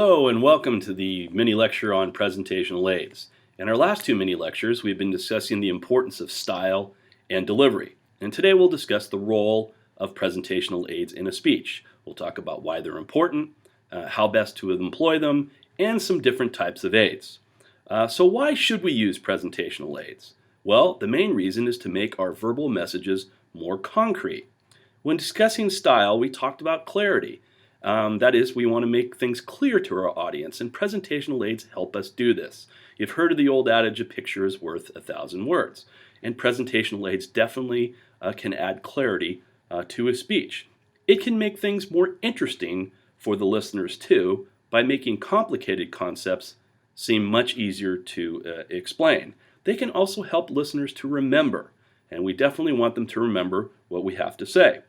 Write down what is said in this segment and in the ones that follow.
Hello and welcome to the mini lecture on presentational aids. In our last two mini lectures, we've been discussing the importance of style and delivery. And today we'll discuss the role of presentational aids in a speech. We'll talk about why they're important, how best to employ them, and some different types of aids. So why should we use presentational aids? Well, the main reason is to make our verbal messages more concrete. When discussing style, we talked about clarity. That is, we want to make things clear to our audience, and presentational aids help us do this. You've heard of the old adage, a picture is worth 1,000 words, and presentational aids definitely can add clarity to a speech. It can make things more interesting for the listeners too, by making complicated concepts seem much easier to explain. They can also help listeners to remember, and we definitely want them to remember what we have to say.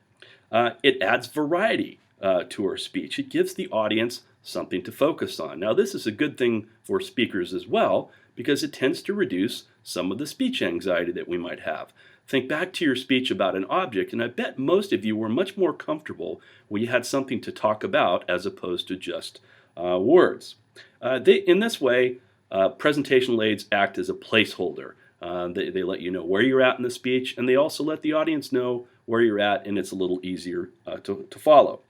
It adds variety to our speech. It gives the audience something to focus on. Now, this is a good thing for speakers as well because it tends to reduce some of the speech anxiety that we might have. Think back to your speech about an object, and I bet most of you were much more comfortable when you had something to talk about as opposed to just words. In this way, presentational aids act as a placeholder. They let you know where you're at in the speech, and they also let the audience know where you're at, and it's a little easier to follow.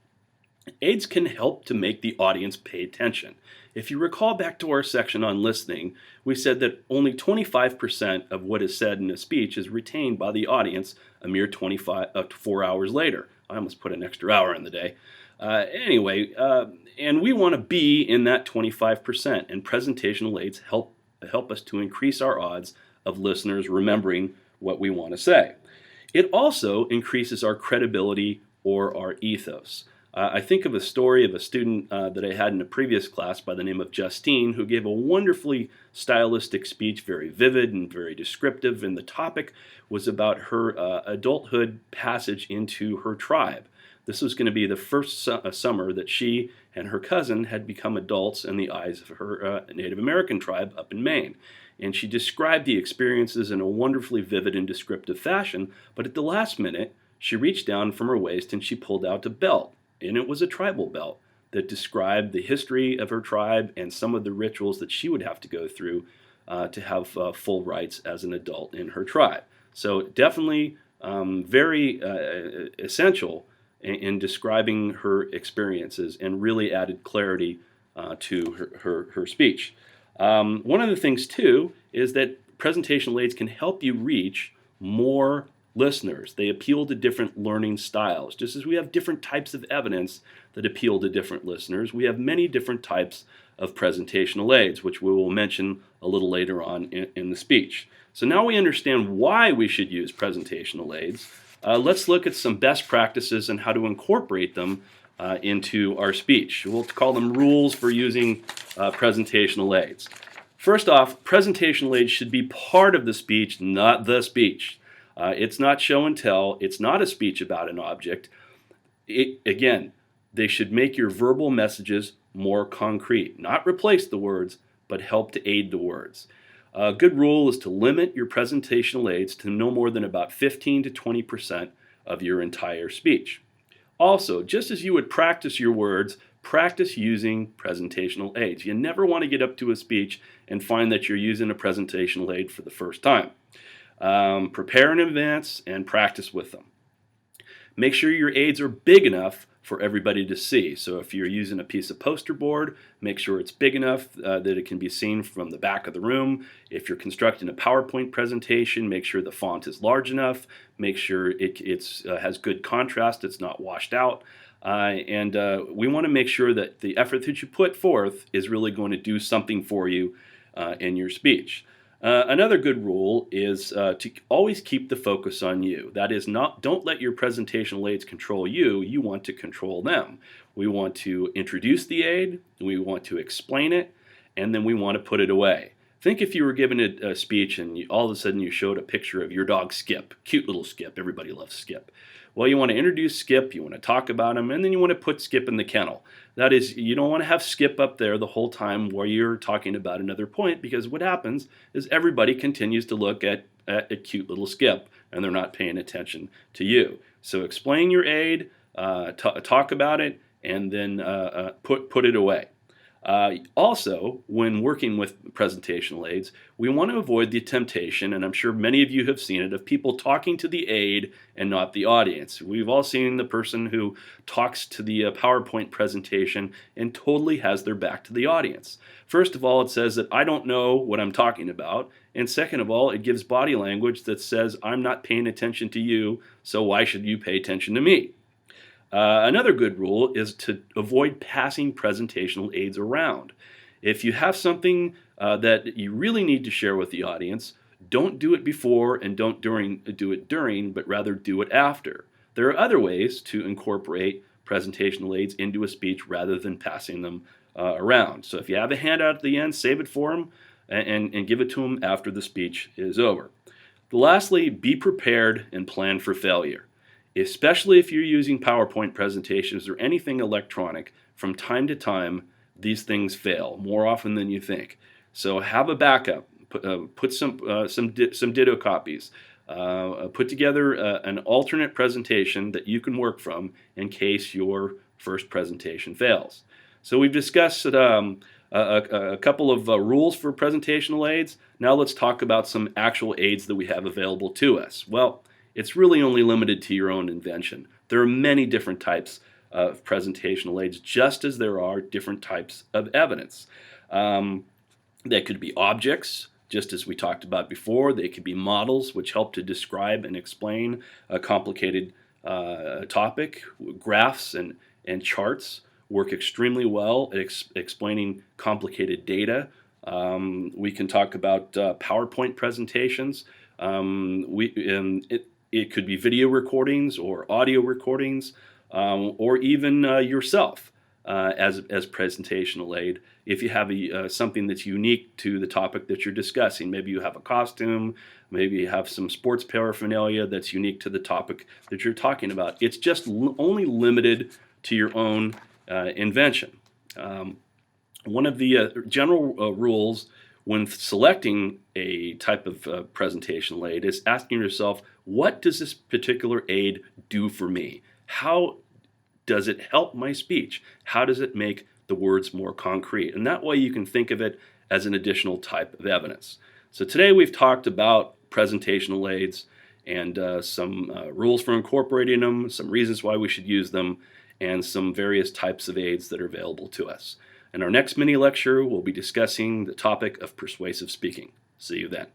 Aids can help to make the audience pay attention. If you recall back to our section on listening, we said that only 25% of what is said in a speech is retained by the audience a mere 4 hours later. I almost put an extra hour in the day. And we want to be in that 25%, and presentational aids help us to increase our odds of listeners remembering what we want to say. It also increases our credibility or our ethos. I think of a story of a student that I had in a previous class by the name of Justine, who gave a wonderfully stylistic speech, very vivid and very descriptive, and the topic was about her adulthood passage into her tribe. This was going to be the first summer that she and her cousin had become adults in the eyes of her Native American tribe up in Maine. And she described the experiences in a wonderfully vivid and descriptive fashion, but at the last minute, she reached down from her waist and she pulled out a belt. And it was a tribal belt that described the history of her tribe and some of the rituals that she would have to go through to have full rights as an adult in her tribe. So definitely very essential in describing her experiences and really added clarity to her speech. One of the things too is that presentational aids can help you reach more listeners. They appeal to different learning styles. Just as we have different types of evidence that appeal to different listeners, we have many different types of presentational aids, which we will mention a little later on in the speech. So now we understand why we should use presentational aids. Let's look at some best practices and how to incorporate them into our speech. We'll call them rules for using presentational aids. First off, presentational aids should be part of the speech, not the speech. It's not show and tell. It's not a speech about an object. Again, they should make your verbal messages more concrete. Not replace the words, but help to aid the words. A good rule is to limit your presentational aids to no more than about 15 to 20% of your entire speech. Also, just as you would practice your words, practice using presentational aids. You never want to get up to a speech and find that you're using a presentational aid for the first time. Prepare in advance and practice with them. Make sure your aids are big enough for everybody to see. So if you're using a piece of poster board, make sure it's big enough that it can be seen from the back of the room. If you're constructing a PowerPoint presentation, make sure the font is large enough. Make sure it has good contrast, it's not washed out. And we want to make sure that the effort that you put forth is really going to do something for you in your speech. Another good rule is to always keep the focus on you. That is, don't let your presentational aids control you. You want to control them. We want to introduce the aid, we want to explain it, and then we want to put it away. Think if you were given a speech and all of a sudden you showed a picture of your dog Skip, cute little Skip. Everybody loves Skip. Well, you want to introduce Skip, you want to talk about him, and then you want to put Skip in the kennel. That is, you don't want to have Skip up there the whole time while you're talking about another point, because what happens is everybody continues to look at a cute little Skip, and they're not paying attention to you. So explain your aid, talk about it, and then put it away. Also, when working with presentational aids, we want to avoid the temptation, and I'm sure many of you have seen it, of people talking to the aid and not the audience. We've all seen the person who talks to the PowerPoint presentation and totally has their back to the audience. First of all, it says that I don't know what I'm talking about, and second of all, it gives body language that says I'm not paying attention to you, so why should you pay attention to me? Another good rule is to avoid passing presentational aids around. If you have something that you really need to share with the audience, don't do it before and don't do it during, but rather do it after. There are other ways to incorporate presentational aids into a speech rather than passing them around. So if you have a handout at the end, save it for them and give it to them after the speech is over. Lastly, be prepared and plan for failure. Especially if you're using PowerPoint presentations or anything electronic, from time to time, these things fail more often than you think. So have a backup. Put some ditto copies. Put together an alternate presentation that you can work from in case your first presentation fails. So we've discussed a couple of rules for presentational aids. Now let's talk about some actual aids that we have available to us. Well, it's really only limited to your own invention. There are many different types of presentational aids, just as there are different types of evidence. They could be objects, just as we talked about before. They could be models, which help to describe and explain a complicated topic. Graphs and charts work extremely well at explaining complicated data. We can talk about PowerPoint presentations. It could be video recordings or audio recordings, or even yourself as presentational aid. If you have something that's unique to the topic that you're discussing, maybe you have a costume, maybe you have some sports paraphernalia that's unique to the topic that you're talking about. It's just only limited to your own invention. One of the general rules when selecting a type of presentational aid is asking yourself, what does this particular aid do for me? How does it help my speech? How does it make the words more concrete? And that way you can think of it as an additional type of evidence. So today we've talked about presentational aids and some rules for incorporating them, some reasons why we should use them, and some various types of aids that are available to us. In our next mini lecture, we'll be discussing the topic of persuasive speaking. See you then.